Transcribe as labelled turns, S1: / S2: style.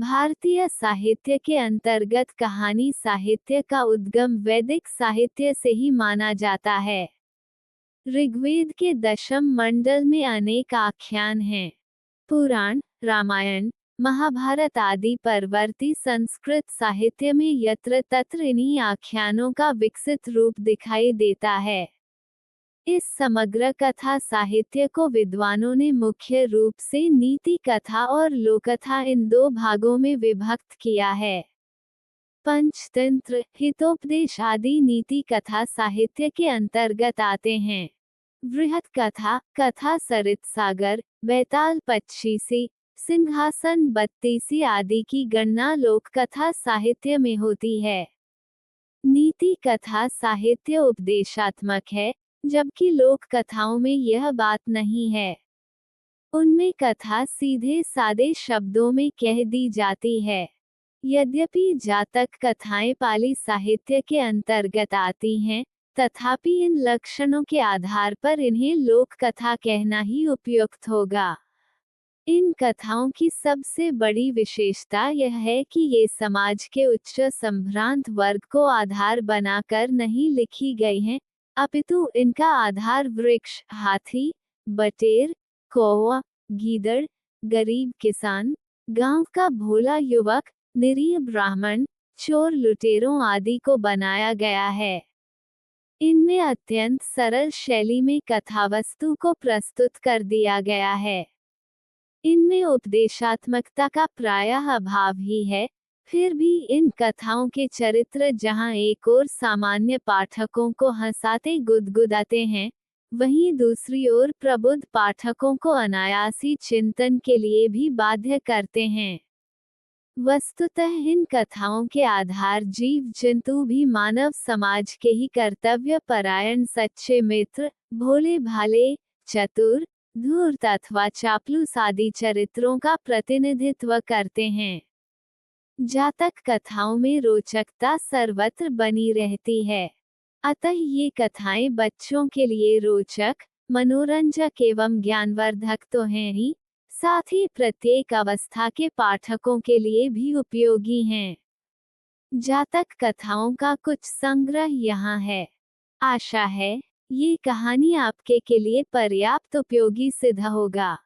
S1: भारतीय साहित्य के अंतर्गत कहानी साहित्य का उद्गम वैदिक साहित्य से ही माना जाता है। ऋग्वेद के दशम मंडल में अनेक आख्यान हैं। पुराण, रामायण, महाभारत आदि परवर्ती संस्कृत साहित्य में यत्र तत्र इन्हीं आख्यानों का विकसित रूप दिखाई देता है। इस समग्र कथा साहित्य को विद्वानों ने मुख्य रूप से नीति कथा और लोककथा इन दो भागों में विभक्त किया है। पंचतंत्र, हितोपदेश आदि नीति कथा साहित्य के अंतर्गत आते हैं। बृहत कथा, कथा सरित सागर, बैताल पच्चीसी, सिंहासन बत्तीसी आदि की गणना लोक कथा साहित्य में होती है। नीति कथा साहित्य उपदेशात्मक है, जबकि लोक कथाओं में यह बात नहीं है। उनमें कथा सीधे सादे शब्दों में कह दी जाती है। यद्यपि जातक कथाएं पाली साहित्य के अंतर्गत आती हैं, तथापि इन लक्षणों के आधार पर इन्हें लोक कथा कहना ही उपयुक्त होगा। इन कथाओं की सबसे बड़ी विशेषता यह है कि ये समाज के उच्च संभ्रांत वर्ग को आधार बनाकर नहीं लिखी गई हैं, अपितु इनका आधार वृक्ष, हाथी, बटेर, कौवा, गीदड़, गरीब किसान, गांव का भोला युवक, निरीह ब्राह्मण, चोर लुटेरों आदि को बनाया गया है। इनमें अत्यंत सरल शैली में कथावस्तु को प्रस्तुत कर दिया गया है। इनमें उपदेशात्मकता का प्रायः अभाव ही है। फिर भी इन कथाओं के चरित्र जहां एक ओर सामान्य पाठकों को हंसाते गुदगुदाते हैं, वहीं दूसरी ओर प्रबुद्ध पाठकों को अनायासी चिंतन के लिए भी बाध्य करते हैं। वस्तुतः इन कथाओं के आधार जीव जंतु भी मानव समाज के ही कर्तव्य परायण सच्चे मित्र, भोले भाले, चतुर, धूर्त अथवा चापलूस आदि चरित्रों का प्रतिनिधित्व करते हैं। जातक कथाओं में रोचकता सर्वत्र बनी रहती है। अतः ये कथाएं बच्चों के लिए रोचक, मनोरंजक एवं ज्ञानवर्धक तो हैं ही, साथ ही प्रत्येक अवस्था के पाठकों के लिए भी उपयोगी हैं। जातक कथाओं का कुछ संग्रह यहाँ है। आशा है ये कहानी आपके के लिए पर्याप्त उपयोगी सिद्ध होगा।